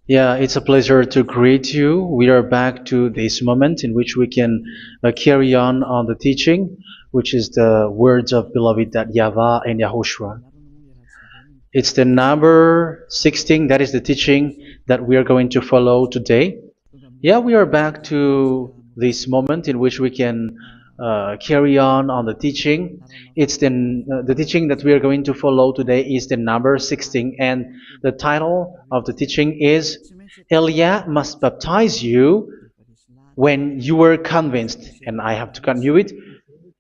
Yeah, it's a pleasure to greet you. We are back to this moment in which we can carry on the teaching, which is the words of beloved that YAHVAH and YAHOSHUA. It's the number 16, that is the teaching that we are going to follow today. Yeah, we are back to this moment in which we can carry on the teaching. It's the teaching that we are going to follow today is the number 16, and the title of the teaching is Elia must baptize you when you were convinced, and I have to continue it,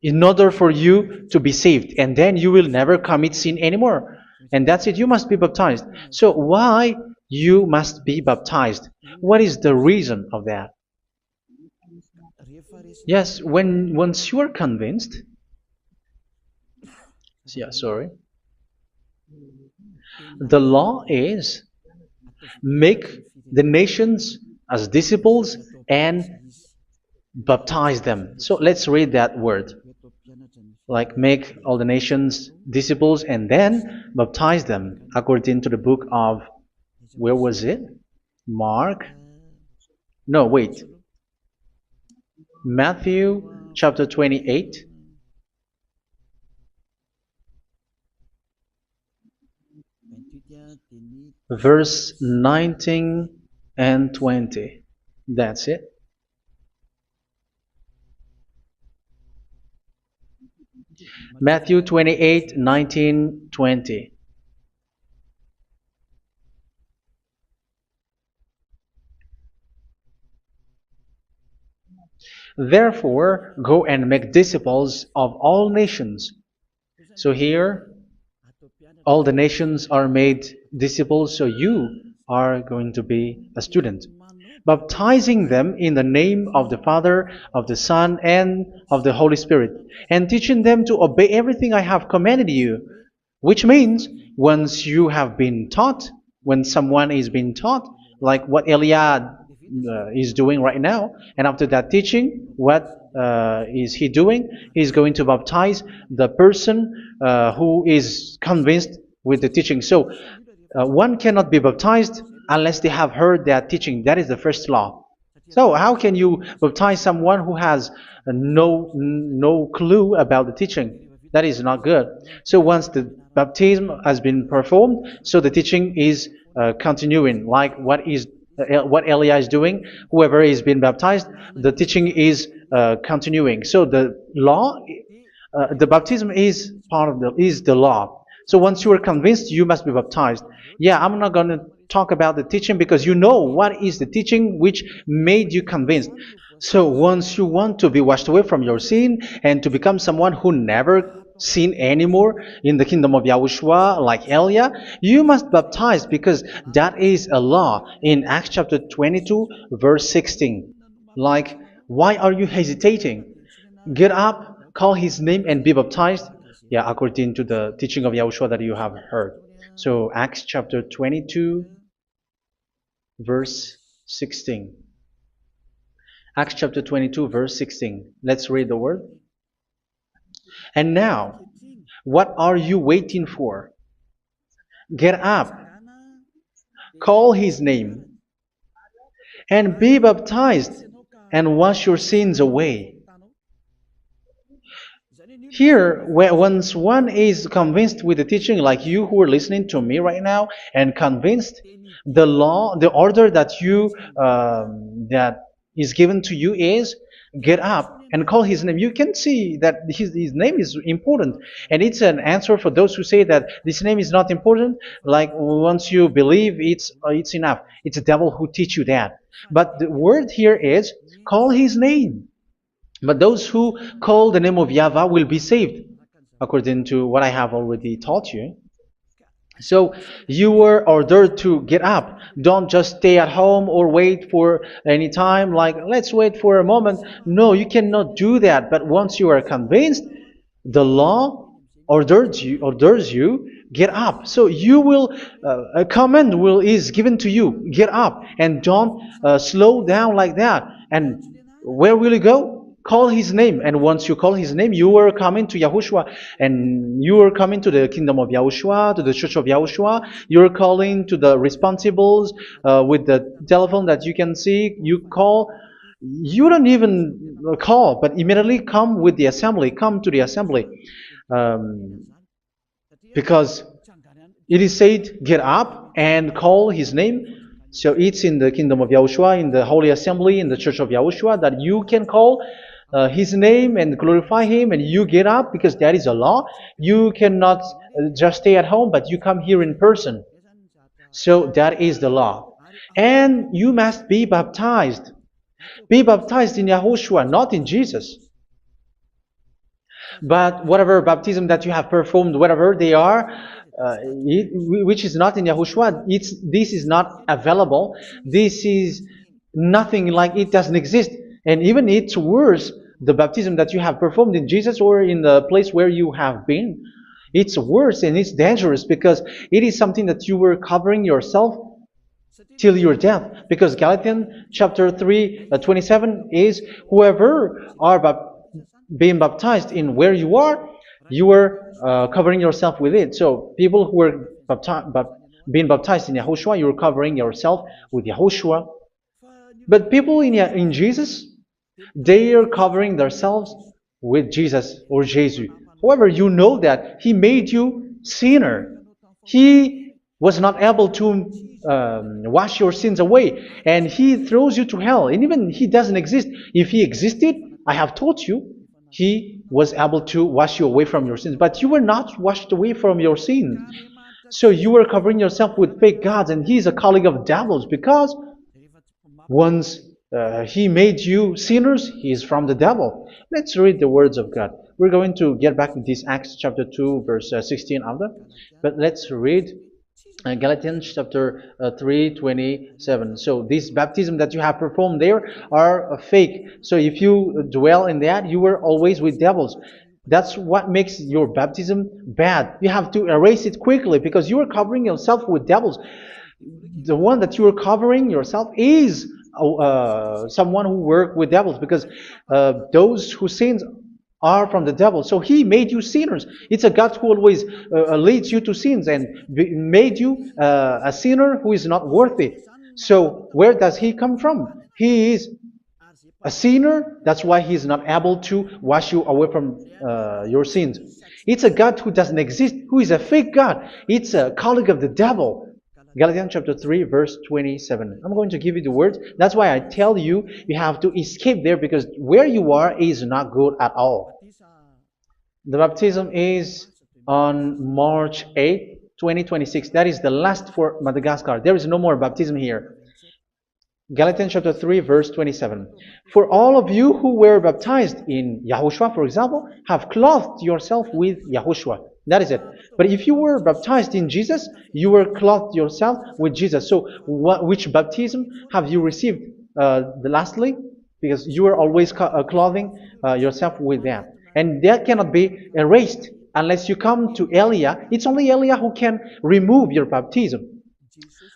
in order for you to be saved, and then you will never commit sin anymore. And that's it, you must be baptized. So why you must be baptized? What is the reason of that? Yes, when once you are convinced, yeah, sorry, the law is make the nations as disciples and baptize them. So let's read that word. Like make all the nations disciples and then baptize them according to the book of, where was it? Mark? No, wait. Matthew chapter 28. Verse 19 and 20. That's it. Matthew 28, 19, 20. Therefore, go and make disciples of all nations. So here, all the nations are made disciples, so you are going to be a student. Baptizing them in the name of the Father, of the Son, and of the Holy Spirit, and teaching them to obey everything I have commanded you. Which means, once you have been taught, when someone is being taught, like what Elia is doing right now, and after that teaching, what is he doing? He's going to baptize the person who is convinced with the teaching. So one cannot be baptized unless they have heard that teaching. That is the first law. So how can you baptize someone who has no clue about the teaching? That is not good. So once the baptism has been performed, so the teaching is continuing, like what Elia is doing. Whoever is being baptized, the teaching is continuing. So the law, the baptism is part of the law. So once you are convinced, you must be baptized. Yeah, I'm not going to talk about the teaching because you know what is the teaching which made you convinced. So once you want to be washed away from your sin and to become someone who never sin anymore in the kingdom of Yahushua, like Elia, you must baptize because that is a law in Acts chapter 22, verse 16. Like, why are you hesitating? Get up, call his name, and be baptized. Yeah, according to the teaching of Yahushua that you have heard. So Acts chapter 22, verse 16. Acts chapter 22, verse 16. Let's read the word. And now, what are you waiting for? Get up, call his name, and be baptized, and wash your sins away. Here, once one is convinced with the teaching, like you who are listening to me right now, and convinced, the law, the order that that is given to you is get up and call his name. You can see that his name is important, and it's an answer for those who say that this name is not important. Like once you believe, it's enough. It's the devil who teach you that. But the word here is call his name. But those who call the name of YAHVAH will be saved, according to what I have already taught you. So you were ordered to get up. Don't just stay at home or wait for any time, like let's wait for a moment. No, you cannot do that. But once you are convinced, the law orders you get up. So you will a command is given to you, get up, and don't slow down like that. And where will you go? call his name. And once you call his name, you are coming to Yahushua. And you are coming to the kingdom of Yahushua, to the church of Yahushua. You're calling to the responsibles with the telephone that you can see. You call. You don't even call, but immediately come with the assembly. Come to the assembly. Um, because it is said, get up and call his name. So it's in the kingdom of Yahushua, in the holy assembly, in the church of Yahushua, that you can call his name and glorify him, and you get up because that is a law. You cannot just stay at home, but you come here in person. So that is the law. And you must be baptized. Be baptized in Yahushua, not in Jesus. But whatever baptism that you have performed, whatever they are, which is not in Yahushua, this is not available. This is nothing, like it doesn't exist. And even it's worse, the baptism that you have performed in Jesus or in the place where you have been. It's worse and it's dangerous because it is something that you were covering yourself till your death. Because Galatians chapter 3, 27 is, whoever are being baptized in where you are covering yourself with it. So people who were being baptized in Yahushua, you're covering yourself with Yahushua. But people in Jesus, they are covering themselves with Jesus or Jesus. However, you know that He made you sinner. He was not able to wash your sins away, and He throws you to hell. And even He doesn't exist. If He existed, I have taught you, He was able to wash you away from your sins. But you were not washed away from your sins. So you were covering yourself with fake gods, and He's a colleague of devils, because once He made you sinners, He is from the devil. Let's read the words of God. We're going to get back to this Acts chapter 2, verse 16 after. But let's read Galatians chapter 3, 27. So this baptism that you have performed there are fake. So if you dwell in that, you were always with devils. That's what makes your baptism bad. You have to erase it quickly because you are covering yourself with devils. The one that you are covering yourself is someone who works with devils, because those who sin are from the devil. So He made you sinners. It's a God who always leads you to sins and made you a sinner who is not worthy. So where does He come from? He is a sinner. That's why He is not able to wash you away from your sins. It's a God who doesn't exist, who is a fake God. It's a colleague of the devil. Galatians chapter 3, verse 27. I'm going to give you the words. That's why I tell you, you have to escape there, because where you are is not good at all. The baptism is on March 8, 2026. That is the last for Madagascar. There is no more baptism here. Galatians chapter 3, verse 27. For all of you who were baptized in Yahushua, for example, have clothed yourself with Yahushua. That is it. But if you were baptized in Jesus, you were clothed yourself with Jesus. So which baptism have you received lastly? Because you are always clothing yourself with that. And that cannot be erased unless you come to Elia. It's only Elia who can remove your baptism.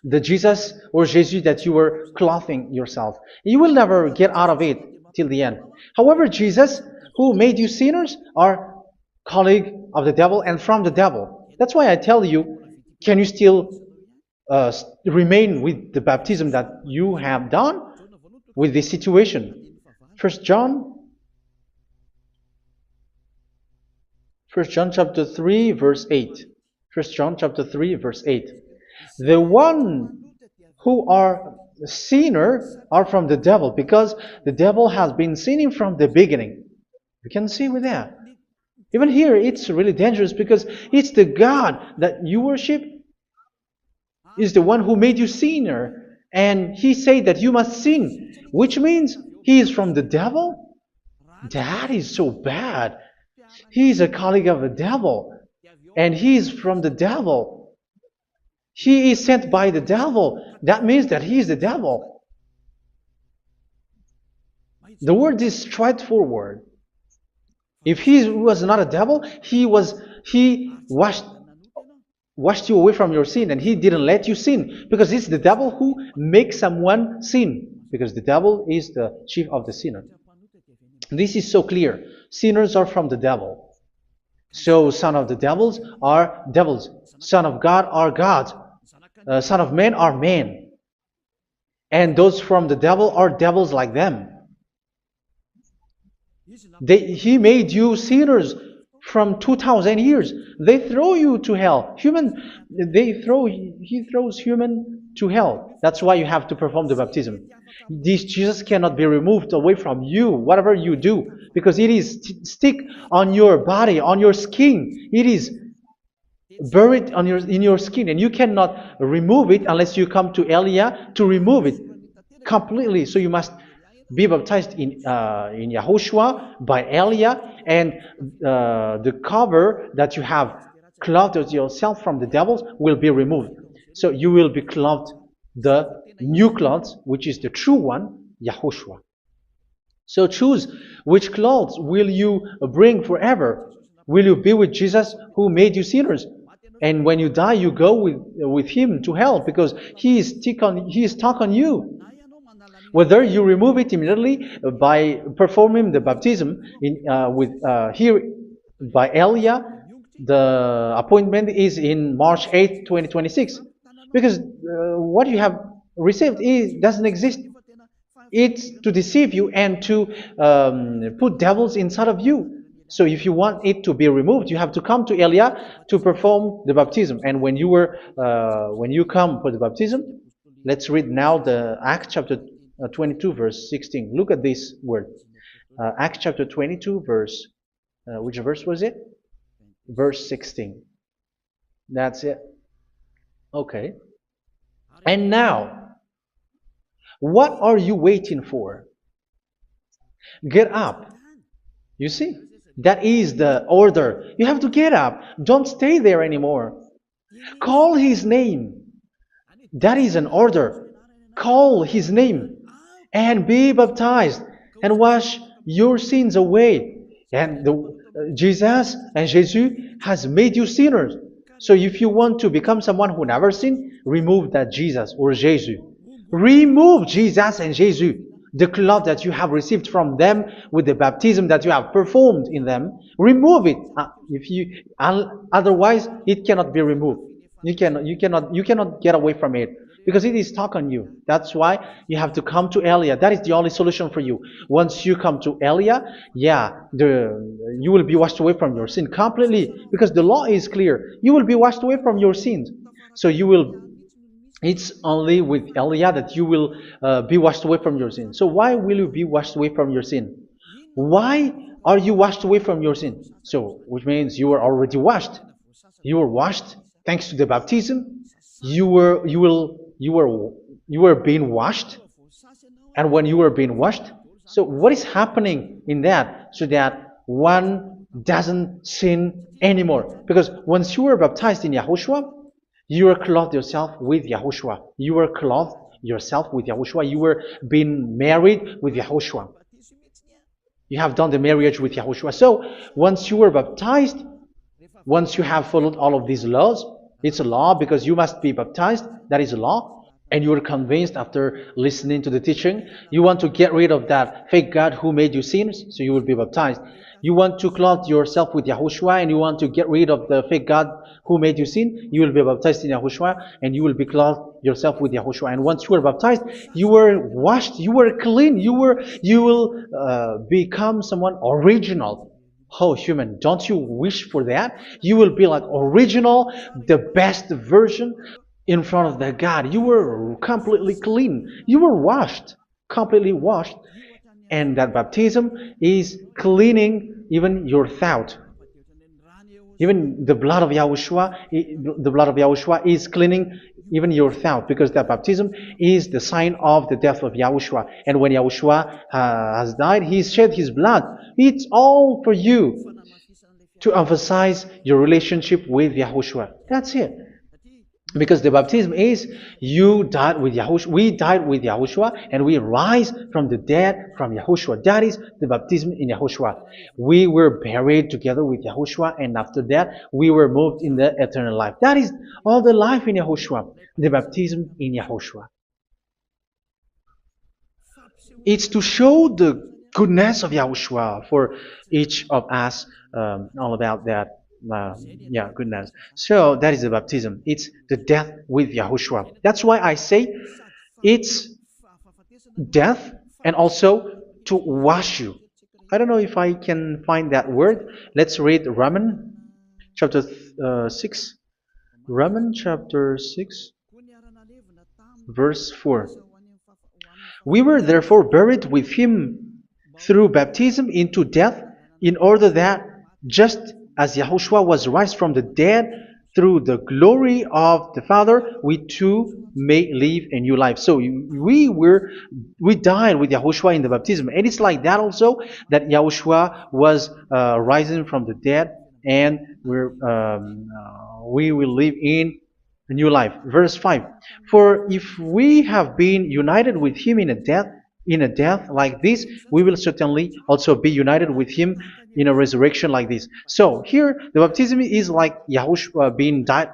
The Jesus or Jesus that you were clothing yourself. You will never get out of it till the end. However, Jesus, who made you sinners, are colleague of the devil and from the devil. That's why I tell you, can you still remain with the baptism that you have done with this situation? First John chapter 3, verse 8. First John chapter 3, verse 8. The one who are sinner are from the devil, because the devil has been sinning from the beginning. You can see with that. Even here, it's really dangerous, because it's the God that you worship is the one who made you sinner, and He said that you must sin, which means He is from the devil. That is so bad. He is a colleague of the devil, and He is from the devil. He is sent by the devil. That means that He is the devil. The word is straightforward. If He was not a devil, He washed you away from your sin, and He didn't let you sin, because it's the devil who makes someone sin, because the devil is the chief of the sinner. This is so clear. Sinners are from the devil. So son of the devils are devils. Son of God are gods. Son of men are men. And those from the devil are devils like them. He made you sinners from 2,000 years. They throw you to hell. He throws human to hell. That's why you have to perform the baptism. This Jesus cannot be removed away from you, whatever you do, because it is stick on your body, on your skin. It is buried in your skin, and you cannot remove it unless you come to Elia to remove it completely. So you must be baptized in YAHOSHUA by Elia, and the cover that you have clothed yourself from the devils will be removed. So you will be clothed the new clothes, which is the true one, YAHOSHUA. So choose which clothes will you bring forever. Will you be with Jesus who made you sinners? And when you die, you go with him to hell because he is stuck on you. Whether you remove it immediately by performing the baptism here by Elia, the appointment is in March 8, 2026. Because what you have received doesn't exist. It's to deceive you and to put devils inside of you. So if you want it to be removed, you have to come to Elia to perform the baptism. And when you come for the baptism, let's read now the Acts chapter 22 verse 16. Look at this word. Acts chapter 22 verse, which verse was it? Verse 16. That's it. Okay. And now, what are you waiting for? Get up. You see, that is the order. You have to get up. Don't stay there anymore. Call his name. That is an order. Call his name and be baptized and wash your sins away. And Jesus has made you sinners. So if you want to become someone who never sinned, remove that Jesus or Jesus. Remove Jesus and Jesus, the cloth that you have received from them with the baptism that you have performed in them. Remove it. Otherwise, it cannot be removed. You cannot get away from it because it is stuck on you. That's why you have to come to Elia. That is the only solution for you. Once you come to Elia, you will be washed away from your sin completely because the law is clear. You will be washed away from your sins. So it's only with Elia that you will be washed away from your sin. So why will you be washed away from your sin? Why are you washed away from your sin? So, which means you are already washed. You were washed thanks to the baptism. You were being washed, and when you were being washed, so what is happening in that? So that one doesn't sin anymore. Because once you were baptized in YAHOSHUA, you were clothed yourself with YAHOSHUA. You were clothed yourself with YAHOSHUA. You were being married with YAHOSHUA. You have done the marriage with YAHOSHUA. So once you were baptized, once you have followed all of these laws, it's a law because you must be baptized. That is a law. And you are convinced after listening to the teaching, you want to get rid of that fake God who made you sinners, so you will be baptized. You want to clothe yourself with YAHOSHUA and you want to get rid of the fake God who made you sin, you will be baptized in YAHOSHUA and you will be clothed yourself with YAHOSHUA. And once you are baptized, you were washed, you were clean, you will become someone original. Oh, human, don't you wish for that? You will be like original, the best version in front of the God. You were completely clean. You were washed, completely washed. And that baptism is cleaning even your thought. Even the blood of YAHOSHUA is cleaning even your thought, because that baptism is the sign of the death of YAHOSHUA. And when YAHOSHUA has died, he shed his blood. It's all for you to emphasize your relationship with YAHOSHUA. That's it. Because the baptism is you died with YAHOSHUA, we died with YAHOSHUA, and we rise from the dead from YAHOSHUA. That is the baptism in YAHOSHUA. We were buried together with YAHOSHUA, and after that we were moved in the eternal life. That is all the life in YAHOSHUA, the baptism in YAHOSHUA. It's to show the goodness of Yahushua for each of us, all about that. Yeah, goodness. So that is the baptism. It's the death with Yahushua. That's why I say it's death and also to wash you. I don't know if I can find that word. Let's read Romans chapter 6. Romans chapter 6, verse 4. We were therefore buried with him through baptism into death, in order that, just as Yahushua was raised from the dead through the glory of the Father, we too may live a new life. So we died with Yahushua in the baptism, and it's like that also that Yahushua was rising from the dead, and we will live in a new life. Verse 5. For if we have been united with him in a death like this, we will certainly also be united with him in a resurrection like this. So here the baptism is like Yahushua being died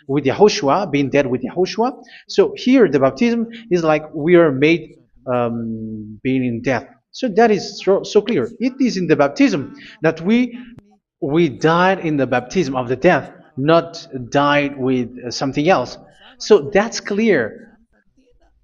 with Yahushua, being dead with Yahushua. So here the baptism is like we are made being in death. So that is so clear. It is in the baptism that we died in the baptism of the death, not died with something else. So that's clear.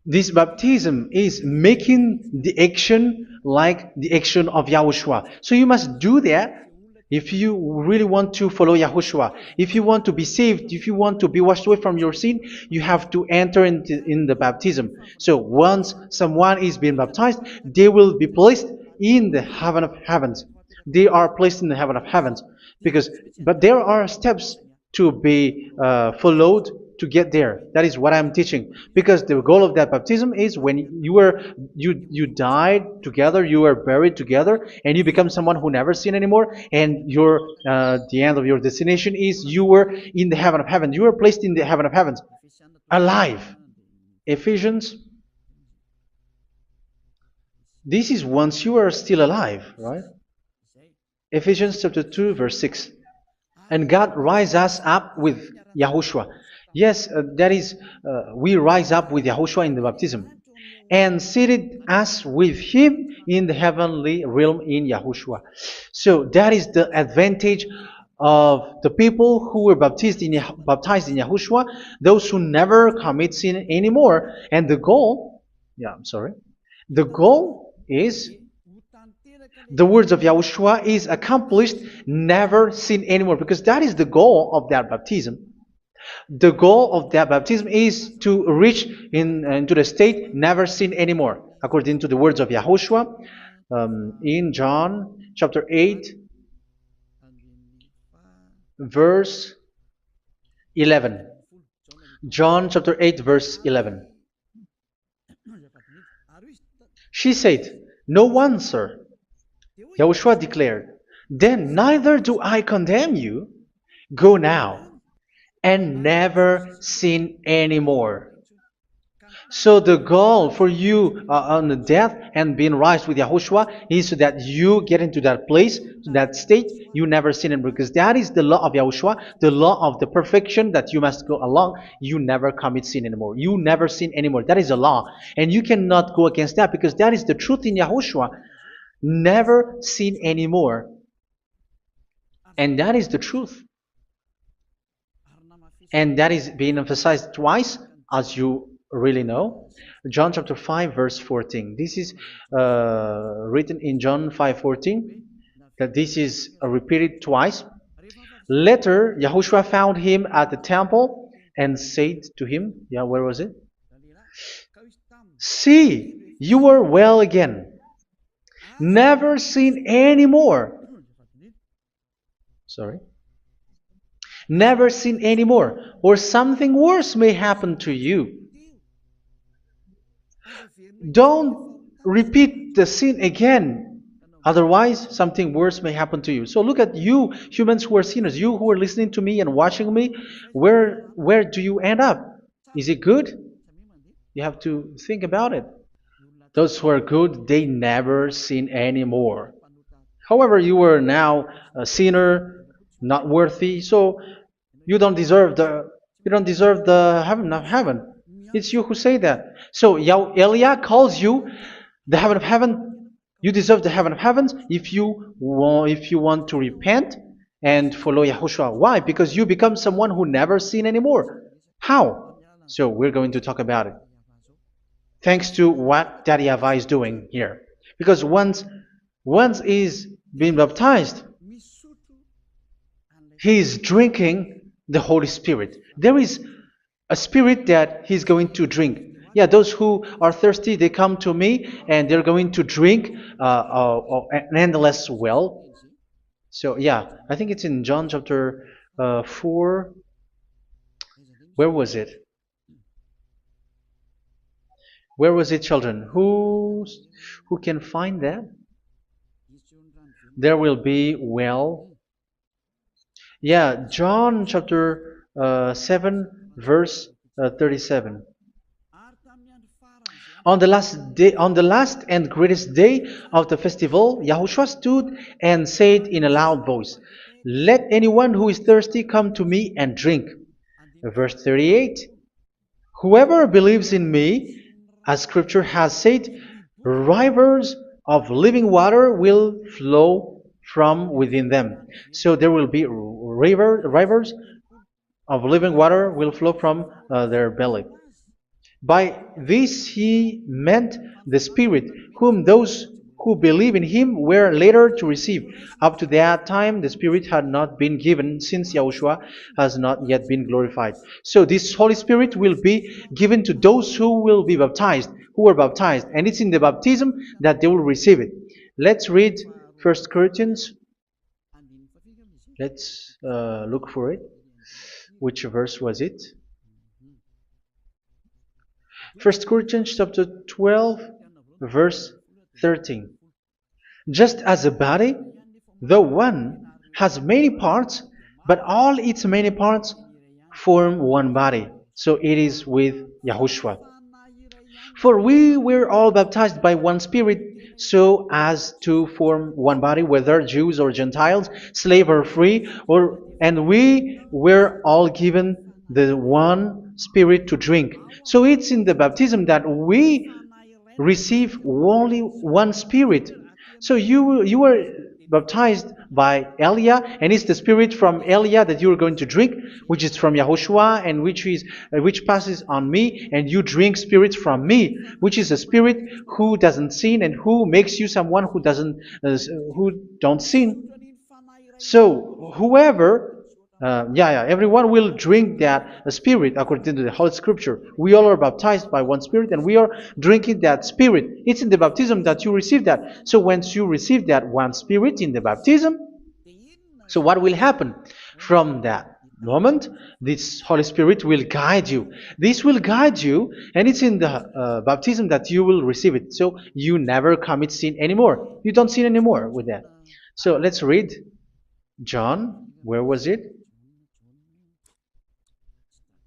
This baptism is making the action like the action of Yahushua. So you must do that if you really want to follow Yahushua. If you want to be saved, if you want to be washed away from your sin, you have to enter in the baptism. So once someone is being baptized, they will be placed in the heaven of heavens. They are placed in the heaven of heavens, but there are steps to be followed to get there. That is what I'm teaching, because the goal of that baptism is when you died together, you were buried together, and you become someone who never sin anymore, and the end of your destination is you were in the heaven of heaven. You were placed in the heaven of heavens, alive. Ephesians. This is once you are still alive, right? Ephesians chapter 2, verse 6. And God rise us up with Yahushua. Yes, that is, we rise up with Yahushua in the baptism. And seated us with him in the heavenly realm in Yahushua. So that is the advantage of the people who were baptized in Yahushua, those who never commit sin anymore. And the goal, the goal is the words of Yahushua is accomplished, never sin anymore, because that is the goal of that baptism. The goal of that baptism is to reach into the state never sin anymore, according to the words of Yahushua in John chapter 8, verse 11. John chapter 8, verse 11. She said, "No one, sir." Yahushua declared, "Then neither do I condemn you. Go now and never sin anymore." So the goal for you on the death and being raised with Yahushua is so that you get into that place, that state, you never sin anymore. Because that is the law of Yahushua, the law of the perfection that you must go along. You never commit sin anymore. You never sin anymore. That is a law. And you cannot go against that, because that is the truth in Yahushua. Never sin anymore. And that is the truth. And that is being emphasized twice, as you really know. John chapter 5, verse 14. This is written in John 5:14, that this is repeated twice. Later, Yahushua found him at the temple and said to him, where was it? "See, you are well again. Never sin anymore." Never sin anymore, or something worse may happen to you. Don't repeat the sin again. Otherwise, something worse may happen to you. So look at you, humans who are sinners, you who are listening to me and watching me. Where do you end up? Is it good? You have to think about it. Those who are good, they never sin anymore. However, you are now a sinner, not worthy, so you don't deserve the heaven of heaven. It's you who say that. So Eliah calls you the heaven of heaven You deserve the heaven of heavens if you want to repent and follow Yahushua. Why? Because you become someone who never sin anymore. How? So we're going to talk about it. Thanks to what Daddy YAHVAH is doing here. Because once he's been baptized, he is drinking the Holy Spirit. There is a spirit that he's going to drink. Yeah, those who are thirsty, they come to me and they're going to drink an endless well. So yeah, I think it's in John chapter 4. Where was it? Where was it, children? Who can find that? There will be well. Yeah, John chapter 7, verse 37. On the last and greatest day of the festival, Yahushua stood and said in a loud voice, "Let anyone who is thirsty come to me and drink." Verse 38, "Whoever believes in me, as scripture has said, rivers of living water will flow from within them." So there will be rivers of living water will flow from their belly. By this he meant the Spirit, whom those who believe in him were later to receive. Up to that time, the Spirit had not been given, since Yahushua has not yet been glorified. So this Holy Spirit will be given to those who will be baptized, who were baptized, and it's in the baptism that they will receive it. Let's read 1 Corinthians. Let's look for it. Which verse was it? 1 Corinthians chapter 12, verse 13. Just as a body, though one, has many parts, but all its many parts form one body. So it is with Yahushua. For we were all baptized by one Spirit, so as to form one body, whether Jews or Gentiles, slave or free, and we were all given the one Spirit to drink. So it's in the baptism that we receive only one Spirit. So you were baptized by Elia, and it's the Spirit from Elia that you are going to drink, which is from Yahushua, and which passes on me, and you drink Spirit from me, which is a Spirit who doesn't sin and who makes you someone who don't sin. So whoever everyone will drink that Spirit according to the Holy Scripture. We all are baptized by one Spirit, and we are drinking that Spirit. It's in the baptism that you receive that. So once you receive that one Spirit in the baptism, so what will happen? From that moment, this Holy Spirit will guide you. This will guide you, and it's in the baptism that you will receive it. So you never commit sin anymore. You don't sin anymore with that. So let's read John. Where was it?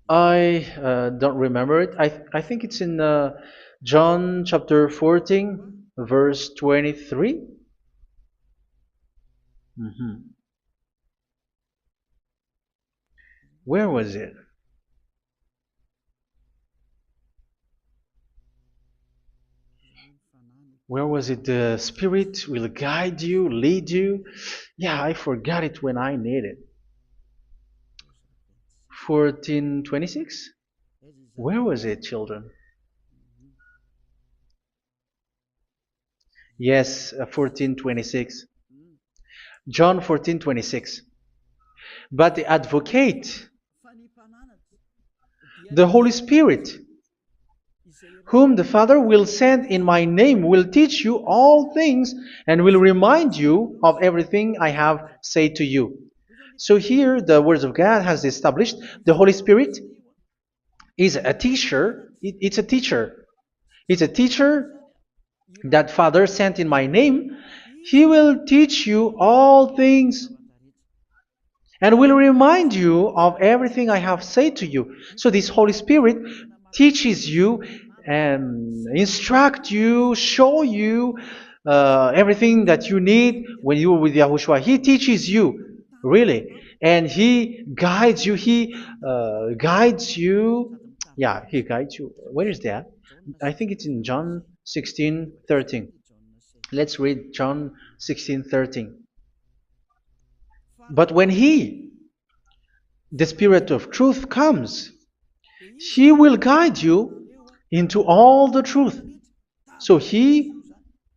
I don't remember it. I think it's in John chapter 14, verse 23. Where was it? Where was it? The Spirit will guide you, lead you. Yeah, I forgot it when I need it. 14:26? Where was it, children? Yes, 14:26. John 14:26. But the Advocate, the Holy Spirit, whom the Father will send in my name, will teach you all things and will remind you of everything I have said to you. So here the Word of God has established the Holy Spirit is a teacher. It's a teacher. It's a teacher that Father sent in my name. He will teach you all things and will remind you of everything I have said to you. So this Holy Spirit teaches you and instruct you, show you everything that you need when you are with Yahushua. He teaches you, really. And He guides you. He guides you. Yeah, He guides you. Where is that? I think it's in John 16:13. Let's read John 16:13. But when He, the Spirit of truth, comes, He will guide you into all the truth. So He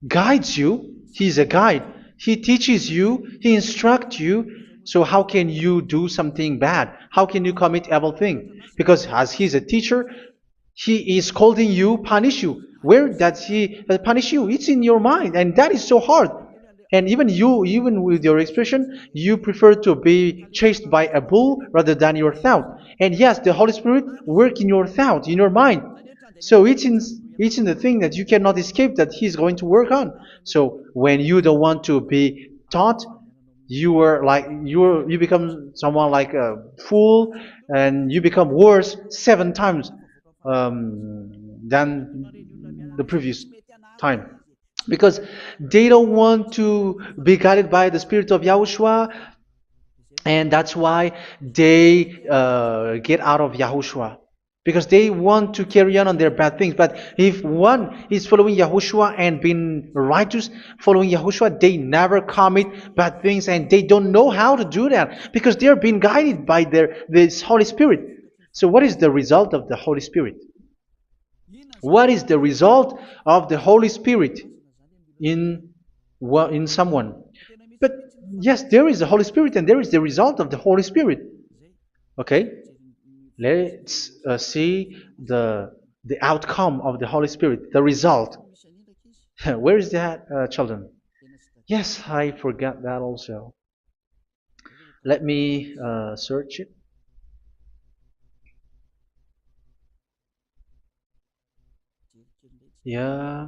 guides you. He's a guide. He teaches you. He instructs you. So how can you do something bad? How can you commit evil thing? Because as He's a teacher, He is scolding you, punish you. Where does He punish you? It's in your mind, and that is so hard. And even you, even with your expression, you prefer to be chased by a bull rather than your thought. And yes, the Holy Spirit work in your thought, in your mind. So it's in the thing that you cannot escape that He's going to work on. So when you don't want to be taught, you become someone like a fool, and you become worse 7 times than the previous time, because they don't want to be guided by the Spirit of Yahushua, and that's why they get out of Yahushua, because they want to carry on their bad things. But if one is following Yahushua and being righteous, following Yahushua, they never commit bad things, and they don't know how to do that because they are being guided by this Holy Spirit. So what is the result of the Holy Spirit? What is the result of the Holy Spirit in someone? But yes, there is the Holy Spirit, and there is the result of the Holy Spirit. Okay, let's see the outcome of the Holy Spirit, the result. Where is that, children? Yes, I forgot that also. Let me search it. Yeah,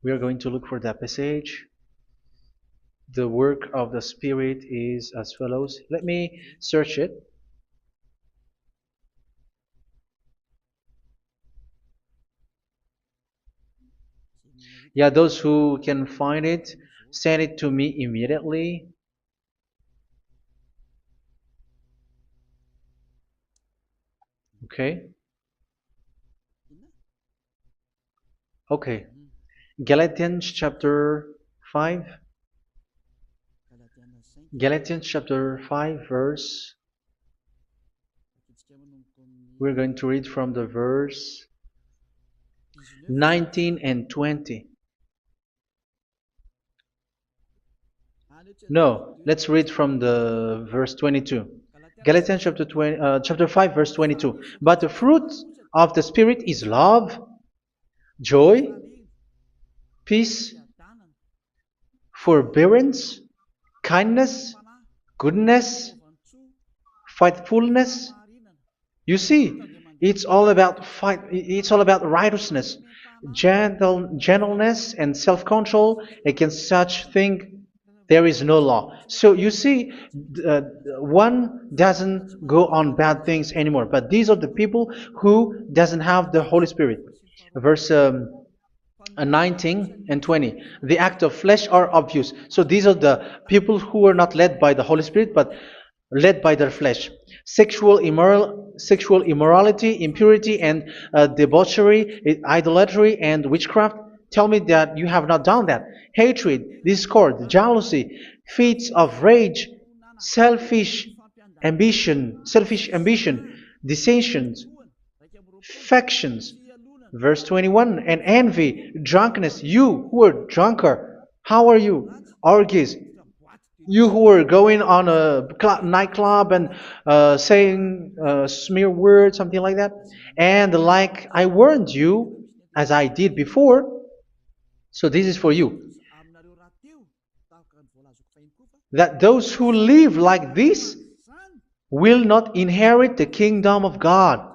we are going to look for that passage. The work of the Spirit is as follows. Let me search it. Yeah, those who can find it, send it to me immediately. Okay. Okay. Galatians chapter 5. Galatians chapter 5 verse. We're going to read from the verse 19 and 20. No, let's read from the verse 22. Galatians chapter 5 verse 22. But the fruit of the Spirit is love, joy, peace, forbearance, kindness, goodness, faithfulness. You see, it's all about fight. It's all about righteousness, gentleness, and self-control. Against such thing, there is no law. So you see, one doesn't go on bad things anymore. But these are the people who doesn't have the Holy Spirit. Verse 19 and 20. The act of flesh are obvious. So these are the people who are not led by the Holy Spirit, but led by their flesh. Sexual immorality, impurity, and debauchery, idolatry, and witchcraft. Tell me that you have not done that. Hatred, discord, jealousy, fits of rage, selfish ambition, dissensions, factions. Verse 21, and envy, drunkenness. You who are drunkard, how are you? Orgies. You who are going on a nightclub and saying smear words, something like that. And like I warned you, as I did before, so this is for you. That those who live like this will not inherit the kingdom of God.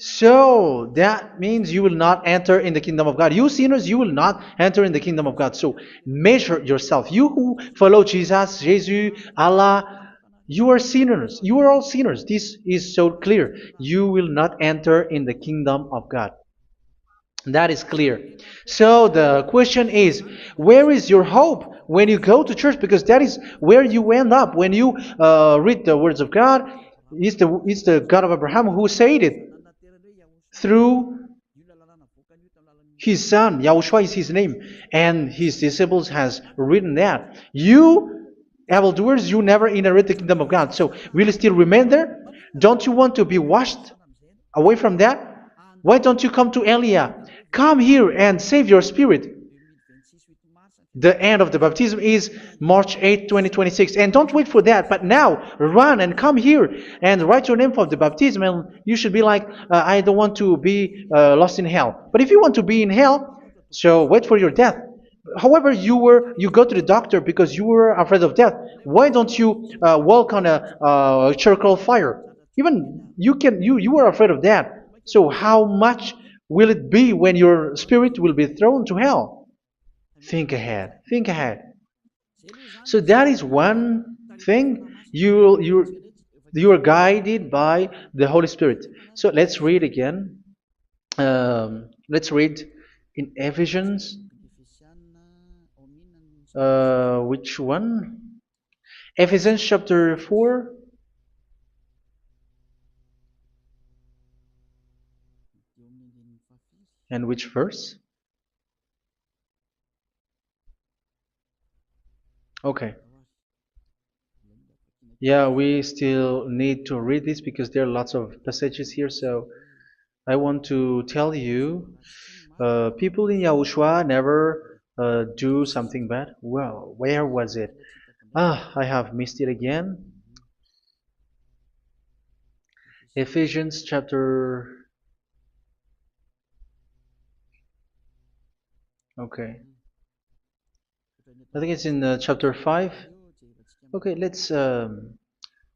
So that means you will not enter in the kingdom of God. You sinners, you will not enter in the kingdom of God. So measure yourself. You who follow Jesus, Allah, you are sinners. You are all sinners. This is so clear. You will not enter in the kingdom of God. That is clear. So the question is, where is your hope when you go to church? Because that is where you end up when you read the words of God. It's the God of Abraham who said it. Through His son, Yahushua is his name, and his disciples has written that. You, evildoers, you never inherit the kingdom of God. So, will you still remain there? Don't you want to be washed away from that? Why don't you come to Elia? Come here and save your spirit. The end of the baptism is March 8th, 2026. And don't wait for that, but now run and come here and write your name for the baptism. And you should be like, I don't want to be lost in hell. But if you want to be in hell, so wait for your death. However, you go to the doctor because you were afraid of death. Why don't you walk on a charcoal fire? Even you were afraid of that. So how much will it be when your spirit will be thrown to hell? Think ahead. Think ahead. So that is one thing. You are guided by the Holy Spirit. So let's read again. Let's read in Ephesians. Which one? Ephesians chapter 4. And which verse? Okay. Yeah, we still need to read this because there are lots of passages here. So I want to tell you, people in Yahushua never do something bad. Well, where was it? I have missed it again. Ephesians chapter. Okay. I think it's in chapter 5. Okay, let's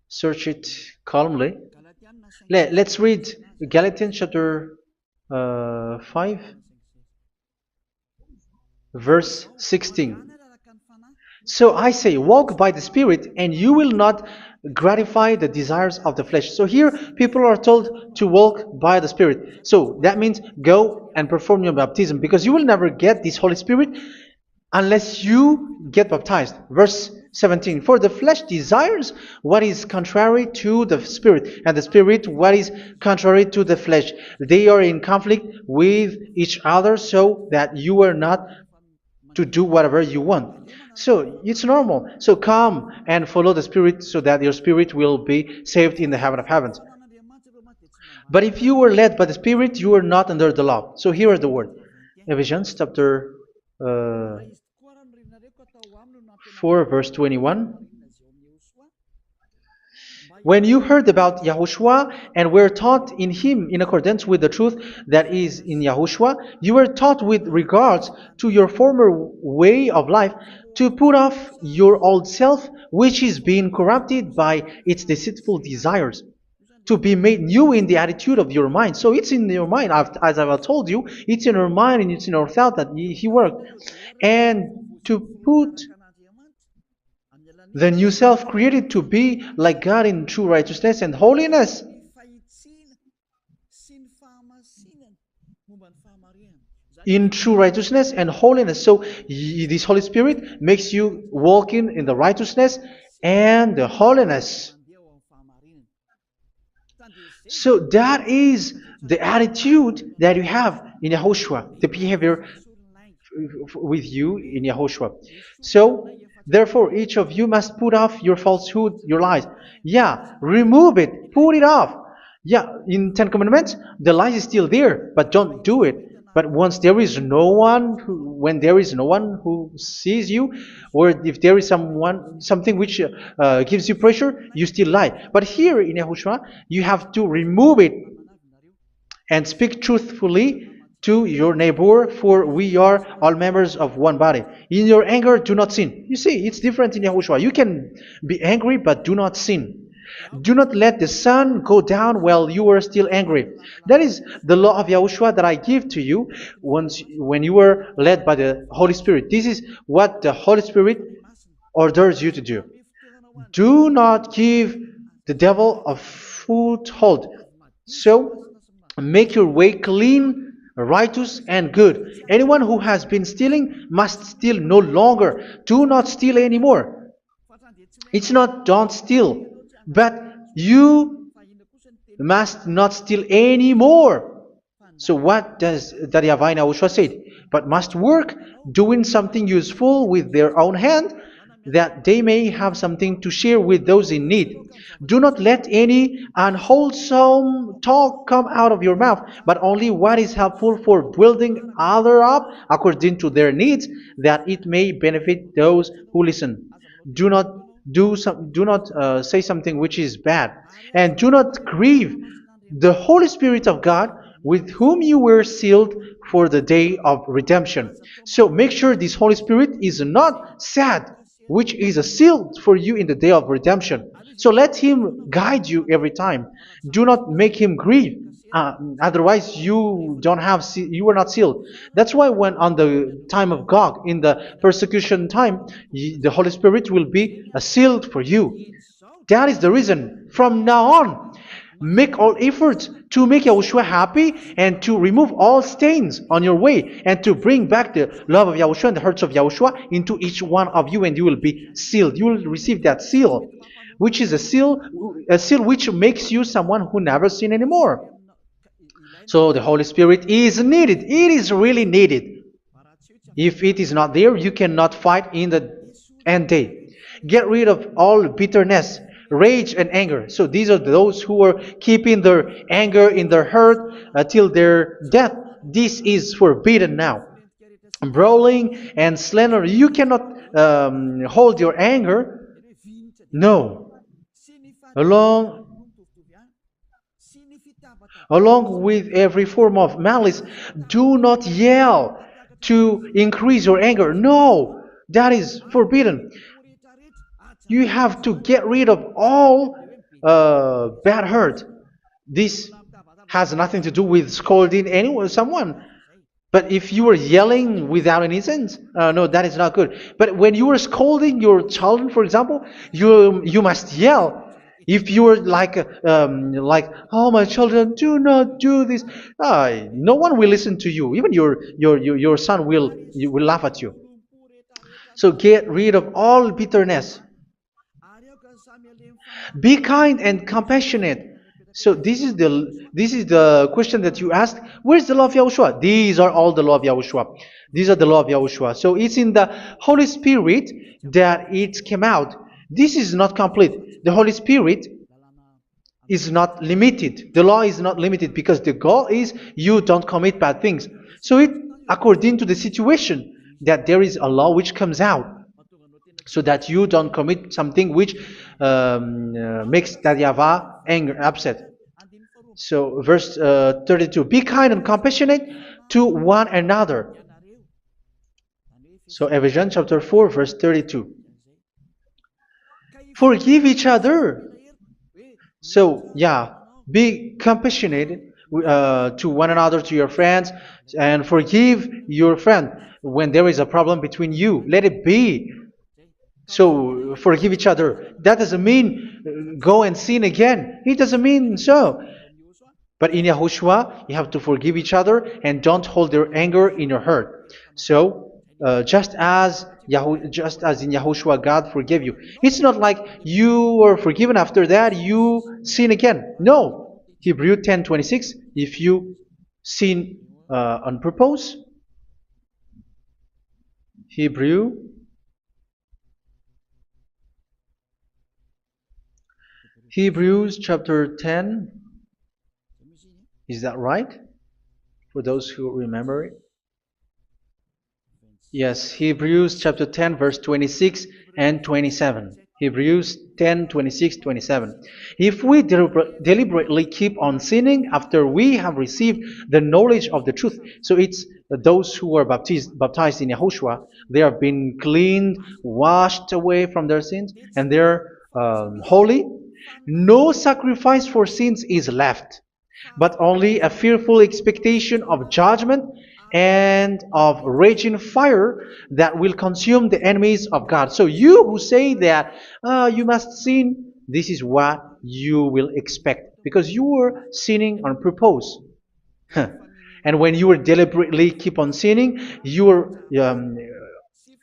search it calmly. Let's read Galatians chapter 5, verse 16. So I say, walk by the Spirit, and you will not gratify the desires of the flesh. So here, people are told to walk by the Spirit. So that means go and perform your baptism, because you will never get this Holy Spirit unless you get baptized. Verse 17. For the flesh desires what is contrary to the Spirit, and the Spirit what is contrary to the flesh. They are in conflict with each other, so that you are not to do whatever you want. So it's normal. So come and follow the Spirit so that your spirit will be saved in the heaven of heavens. But if you were led by the Spirit, you are not under the law. So here is the word. Ephesians chapter 4 verse 21. When you heard about Yahushua and were taught in him in accordance with the truth that is in Yahushua, you were taught with regards to your former way of life to put off your old self, which is being corrupted by its deceitful desires, to be made new in the attitude of your mind. So it's in your mind, as I've told you, it's in your mind and it's in your thought that he worked. And to put the new self created to be like God in true righteousness and holiness. In true righteousness and holiness. So this Holy Spirit makes you walk in the righteousness and the holiness. So that is the attitude that you have in Yahushua, the behavior with you in Yahushua. So therefore, each of you must put off your falsehood, your lies. Yeah, remove it, put it off. Yeah, in Ten Commandments, the lies is still there, but don't do it. But once there is no one, when there is no one who sees you, or if there is something which gives you pressure, you still lie. But here in Yahushua, you have to remove it and speak truthfully to your neighbor, for we are all members of one body. In your anger, do not sin. You see, it's different in Yahushua. You can be angry, but do not sin. Do not let the sun go down while you are still angry. That is the law of Yahushua that I give to you when you were led by the Holy Spirit. This is what the Holy Spirit orders you to do. Do not give the devil a foothold. So, make your way clean, righteous, and good. Anyone who has been stealing must steal no longer. Do not steal anymore. It's not don't steal, but you must not steal anymore. So what does Daddy Yahweh Yahushua said? But must work doing something useful with their own hand, that they may have something to share with those in need. Do not let any unwholesome talk come out of your mouth, but only what is helpful for building others up according to their needs, that it may benefit those who listen. Do not do not say something which is bad, and do not grieve the Holy Spirit of God, with whom you were sealed for the day of redemption. So make sure this Holy Spirit is not sad, which is a seal for you in the day of redemption. So let Him guide you every time. Do not make Him grieve. Otherwise, you don't have you were not sealed. That's why when on the time of God, in the persecution time, the Holy Spirit will be a sealed for you. That is the reason. From now on, make all efforts to make Yahushua happy and to remove all stains on your way and to bring back the love of Yahushua and the hearts of Yahushua into each one of you, and you will be sealed. You will receive that seal, which is a seal which makes you someone who never sin anymore. So the Holy Spirit is needed. It is really needed. If it is not there, you cannot fight in the end day. Get rid of all bitterness, rage, and anger. So these are those who are keeping their anger in their heart till their death. This is forbidden now. Brawling and slander. You cannot hold your anger. No. Along Along with every form of malice, do not yell to increase your anger. No, that is forbidden. You have to get rid of all bad hurt. This has nothing to do with scolding anyone, someone. But if you are yelling without any sense, no, that is not good. But when you are scolding your children, for example, you must yell. If you are like, oh my children, do not do this, no one will listen to you. Even your son will laugh at you. So get rid of all bitterness. Be kind and compassionate. So this is the question that you asked. Where's the law of Yahushua? These are all the law of Yahushua. These are the law of Yahushua. So it's in the Holy Spirit that it came out. This is not complete. The Holy Spirit is not limited. The law is not limited because the goal is you don't commit bad things. So it according to the situation that there is a law which comes out, so that you don't commit something which makes that YAHVAH anger, upset. So verse 32, be kind and compassionate to one another. So Ephesians chapter 4 verse 32. Forgive each other. So yeah, be compassionate to one another, to your friends, and forgive your friend when there is a problem between you. Let it be. So forgive each other. That doesn't mean go and sin again. It doesn't mean so. But in Yahushua, you have to forgive each other and don't hold your anger in your heart. So just as in Yahushua, God forgave you. It's not like you were forgiven after that you sin again. No. Hebrew 10:26. If you sin on purpose, Hebrews chapter 10. Is that right? For those who remember it. Yes, Hebrews chapter 10 verse 26 and 27. Hebrews 10, 26, 27. If we deliberately keep on sinning after we have received the knowledge of the truth, so it's those who are baptized in Yahushua, they have been cleaned, washed away from their sins, and they're holy. No sacrifice for sins is left, but only a fearful expectation of judgment and of raging fire that will consume the enemies of God. So you who say that you must sin, this is what you will expect, because you were sinning on purpose. And when you deliberately keep on sinning, you are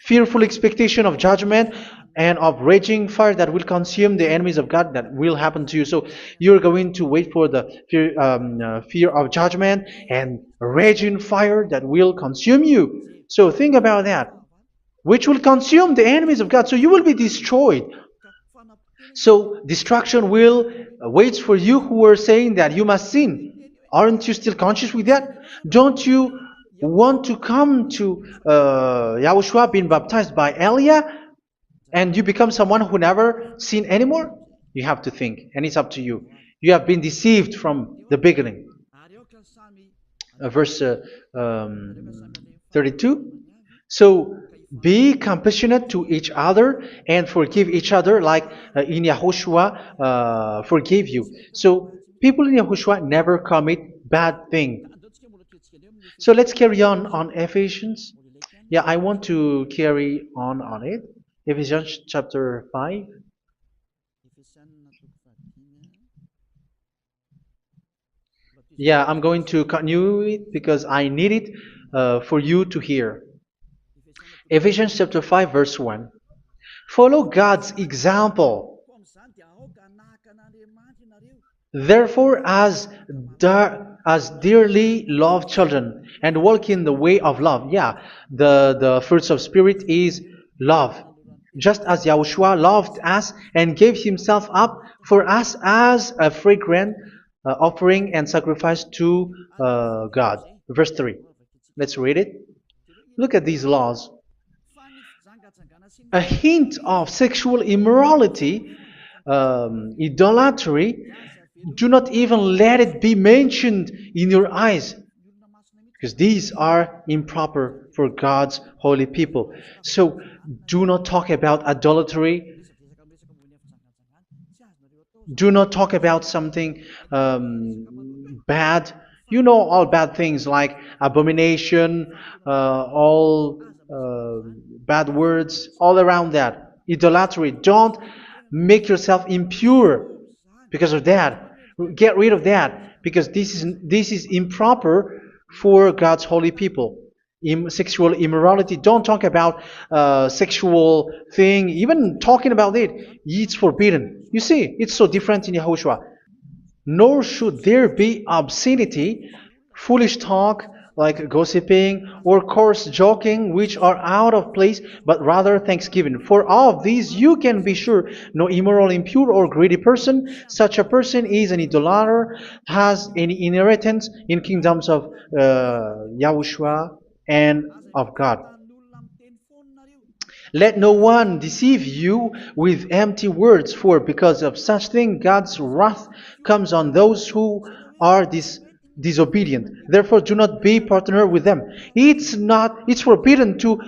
fearful expectation of judgment and of raging fire that will consume the enemies of God that will happen to you. So you're going to wait for the fear of judgment and raging fire that will consume you. So think about that, which will consume the enemies of God. So you will be destroyed. So destruction will wait for you who are saying that you must sin. Aren't you still conscious with that? Don't you want to come to Yahushua being baptized by Elia and you become someone who never sin anymore? You have to think, and it's up to you. You have been deceived from the beginning. Verse 32. So be compassionate to each other and forgive each other like in Yahushua forgave you. So people in Yahushua never commit bad thing. So let's carry on Ephesians. Yeah, I want to carry on it. Ephesians chapter 5. Yeah, I'm going to continue it because I need it for you to hear. Ephesians chapter 5 verse 1. Follow God's example. Therefore, as dearly loved children, and walk in the way of love. Yeah, the fruits of spirit is love. Just as Yahushua loved us and gave himself up for us as a fragrant offering and sacrifice to God. Verse 3. Let's read it. Look at these laws. A hint of sexual immorality, idolatry, do not even let it be mentioned in your eyes, because these are improper for God's holy people. So do not talk about idolatry. Do not talk about something bad. You know all bad things like abomination, all bad words, all around that. Idolatry. Don't make yourself impure because of that. Get rid of that because this is improper for God's holy people. Sexual immorality. Don't talk about sexual thing. Even talking about it's forbidden. You see, it's so different in Yahushua. Nor should there be obscenity, foolish talk like gossiping or coarse joking, which are out of place, but rather thanksgiving. For of these you can be sure: no immoral, impure, or greedy person, such a person is an idolater, has any inheritance in kingdoms of Yahushua and of God. Let no one deceive you with empty words, for because of such thing God's wrath comes on those who are disobedient. Therefore, do not be partner with them. It's forbidden to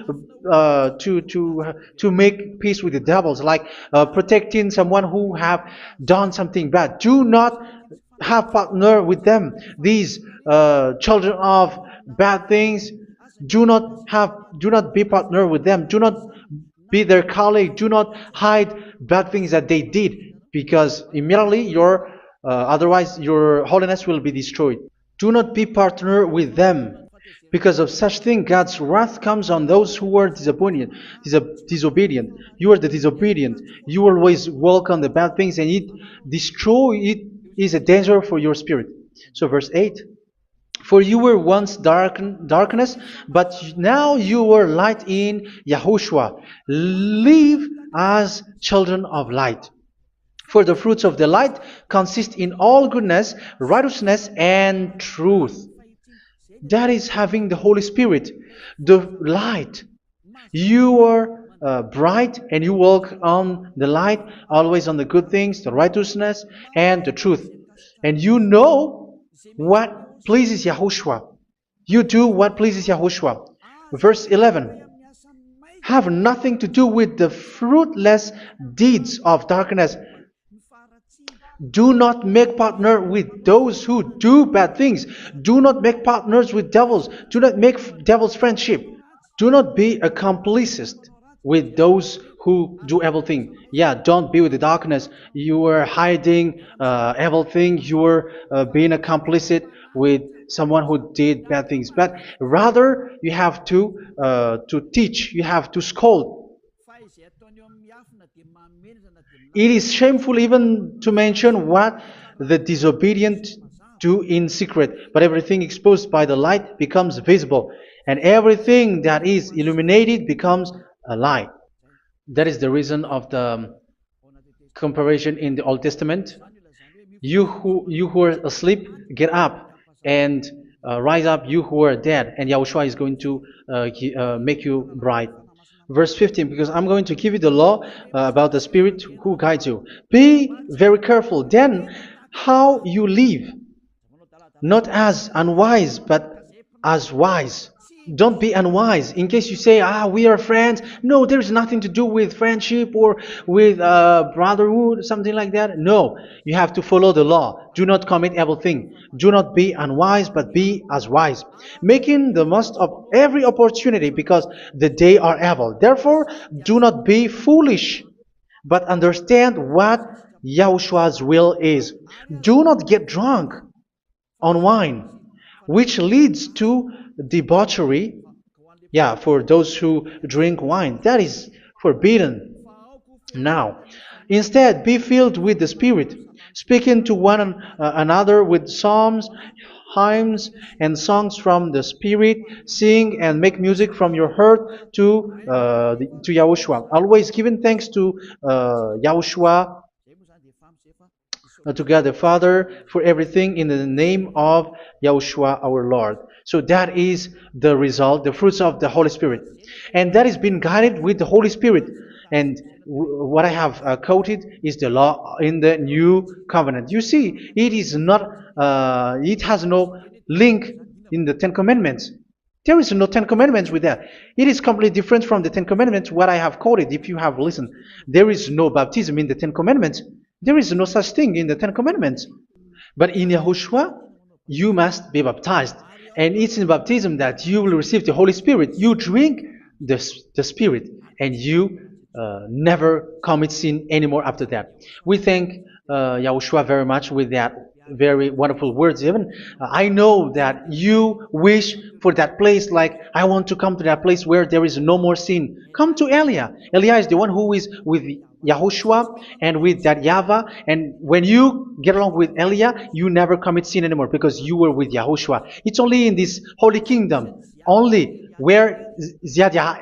make peace with the devils, like protecting someone who have done something bad. Do not have partner with them. These children of bad things. Do not be partner with them. Do not be their colleague. Do not hide bad things that they did, because immediately otherwise your holiness will be destroyed. Do not be partner with them. Because of such thing, God's wrath comes on those who are disobedient. Disobedient. You are the disobedient. You always walk on the bad things, and it is a danger for your spirit. So verse 8. For you were once darkness, but now you are light in Yahushua. Live as children of light. For the fruits of the light consist in all goodness, righteousness, and truth. That is having the Holy Spirit, the light. You are bright and you walk on the light, always on the good things, the righteousness, and the truth. And you know what pleases Yahushua. You do what pleases Yahushua. Verse 11. Have nothing to do with the fruitless deeds of darkness. Do not make partner with those who do bad things. Do not make partners with devils. Do not make devils friendship. Do not be a complicit with those who do evil thing. Yeah, don't be with the darkness. You are hiding evil thing. You are being a complicit with someone who did bad things, but rather you have to teach, you have to scold. It is shameful even to mention what the disobedient do in secret, but everything exposed by the light becomes visible, and everything that is illuminated becomes a light. That is the reason of the comparison in the Old Testament. You who are asleep, get up and rise up, you who are dead, and Yahushua is going to make you bright. Verse 15, because I'm going to give you the law about the Spirit who guides you. Be very careful then how you live, not as unwise, but as wise. Don't be unwise. In case you say, we are friends. No, there's nothing to do with friendship or with brotherhood, something like that. No, you have to follow the law. Do not commit evil thing. Do not be unwise, but be as wise, making the most of every opportunity, because the day are evil. Therefore, do not be foolish, but understand what Yahushua's will is. Do not get drunk on wine, which leads to debauchery. Yeah, for those who drink wine, that is forbidden now. Instead, be filled with the Spirit, speaking to one another with psalms, hymns, and songs from the Spirit. Sing and make music from your heart to Yahushua. Always giving thanks to Yahushua, to God the Father, for everything in the name of Yahushua our Lord. So that is the result, the fruits of the Holy Spirit. And that is being guided with the Holy Spirit. And what I have quoted is the law in the new covenant. You see, it is not, it has no link in the Ten Commandments. There is no Ten Commandments with that. It is completely different from the Ten Commandments, what I have quoted, if you have listened. There is no baptism in the Ten Commandments. There is no such thing in the Ten Commandments. But in Yahushua, you must be baptized. And it's in baptism that you will receive the Holy Spirit. You drink the Spirit, and you never commit sin anymore after that. We thank Yahushua very much with that very wonderful words. Even I know that you wish for that place, like I want to come to that place where there is no more sin. Come to Elia. Elia is the one who is with Yahushua and with that YAHVAH, and when you get along with Elia, you never commit sin anymore because you were with Yahushua. It's only in this holy kingdom, only where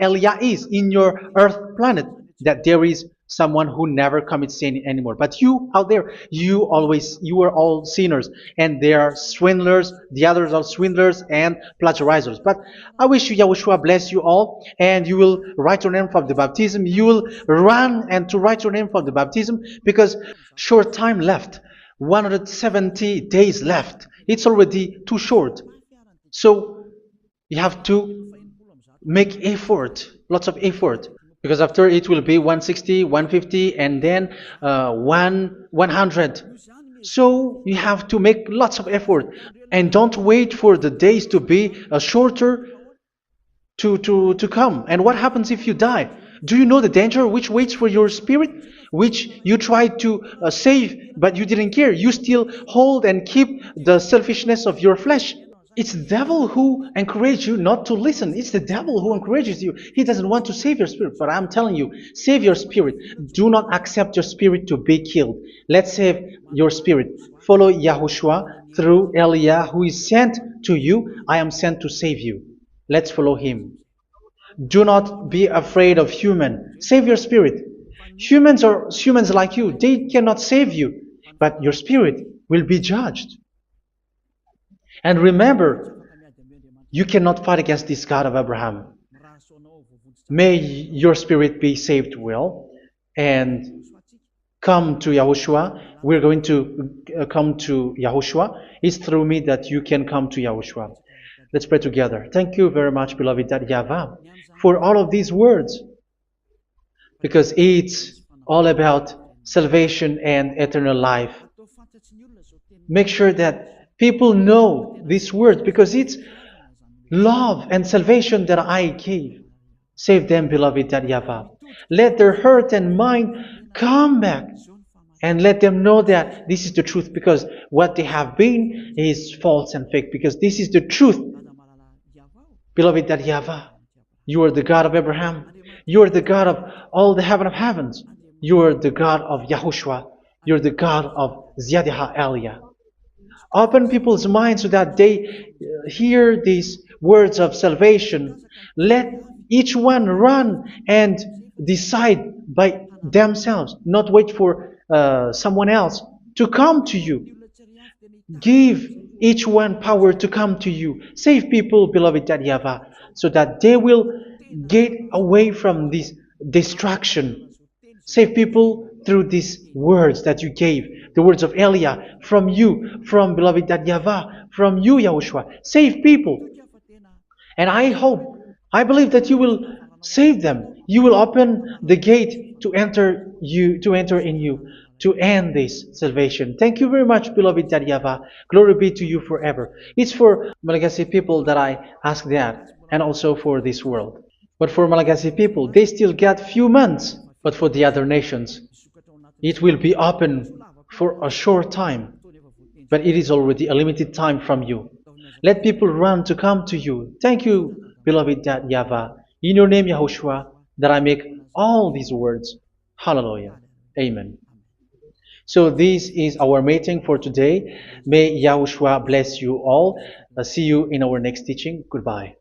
Elia is, in your earth planet, that there is someone who never commits sin anymore. But you out there, you are all sinners, and they are swindlers. The others are swindlers and plagiarizers. But I wish you, Yahushua, bless you all, and you will write your name for the baptism. You will run and to write your name for the baptism, because short time left, 170 days left. It's already too short. So you have to make effort, lots of effort. Because after it will be 160, 150, and then 100. So you have to make lots of effort. And don't wait for the days to be shorter to come. And what happens if you die? Do you know the danger which waits for your spirit? Which you tried to save, but you didn't care. You still hold and keep the selfishness of your flesh. It's the devil who encourages you not to listen. It's the devil who encourages you. He doesn't want to save your spirit. But I'm telling you, save your spirit. Do not accept your spirit to be killed. Let's save your spirit. Follow Yahushua through Elia, who is sent to you. I am sent to save you. Let's follow him. Do not be afraid of human. Save your spirit. Humans are humans like you. They cannot save you. But your spirit will be judged. And remember, you cannot fight against this God of Abraham. May your spirit be saved well and come to Yahushua. We're going to come to Yahushua. It's through me that you can come to Yahushua. Let's pray together. Thank you very much, beloved YAHVAH, for all of these words, because it's all about salvation and eternal life. Make sure that people know these words, because it's love and salvation that I gave. Save them, beloved YAHVAH. Let their heart and mind come back And let them know that this is the truth, because what they have been is false and fake, because this is the truth. Beloved, that YAHVAH, you are the God of Abraham. You are the God of all the heaven of heavens. You are the God of YAHOSHUA. You are the God of Ziyadiha Aliyah. Open people's minds so that they hear these words of salvation. Let each one run and decide by themselves, not wait for someone else to come to you. Give each one power to come to you. Save people, beloved YAHVAH, so that they will get away from this distraction. Save people through these words that you gave, the words of Elia, from you, from beloved YAHVAH, from you, Yahushua. Save people. And I believe that you will save them. You will open the gate to enter in you, to end this salvation. Thank you very much, beloved YAHVAH. Glory be to you forever. It's for Malagasy people that I ask that, and also for this world. But for Malagasy people, they still get few months. But for the other nations, it will be open for a short time. But it is already a limited time from you. Let people run to come to you. Thank you, beloved YAHVAH. In your name, Yahushua, that I make all these words. Hallelujah. Amen. So this is our meeting for today. May Yahushua bless you all. See you in our next teaching. Goodbye.